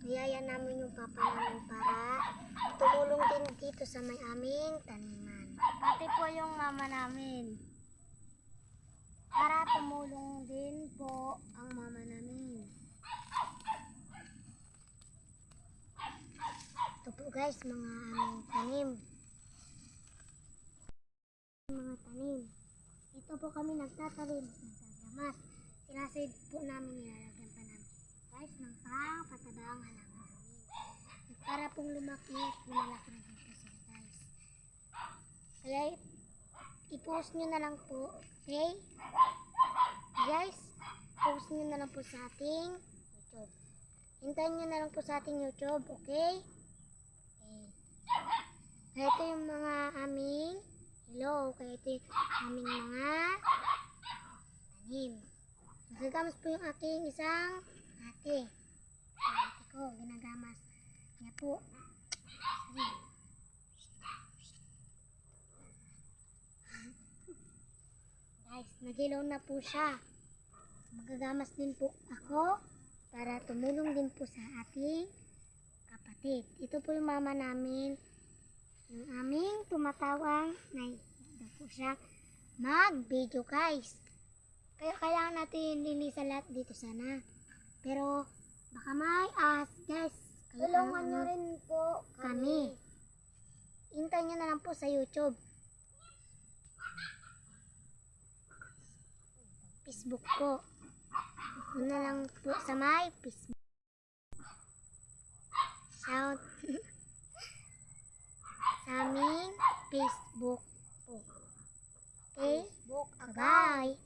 niyaya namin yung papa namin para tumulong din dito sa may aming taniman. Pati po yung mama namin. Para tumulong din po ang mama namin. Ito po guys, mga aming tanim. Mga tanim. Dito po kami nagtatanim, nagtatamas. Sinasid po namin, nilalagyan pa namin. Guys, ng patabang halaman namin. Para pong lumaki at lumalaki na dito sila guys. Kaya i-post nyo na lang po, okay? Guys, post nyo na lang po sa ating YouTube. Hintayin nyo na lang po sa ating YouTube, okay? Okay. Kaya ito yung mga aming kaya ito yung aming mga tanim. Nagagamas po yung aking isang ate. Ate ko, ginagamas niya po. Guys, nagilaw na po siya. Magagamas din po ako para tumulong din po sa ating kapatid. Ito po yung mama namin, yung aming tumatawang na po siya mag-video guys. Kaya kailangan natin linisan lahat dito sana. Pero baka may guys. Tulungan nyo rin po kami. Hintayin nyo na lang po sa YouTube. Facebook po. Doon na lang po sa may Facebook. Shout sa aming Facebook po. Okay? Bye-bye.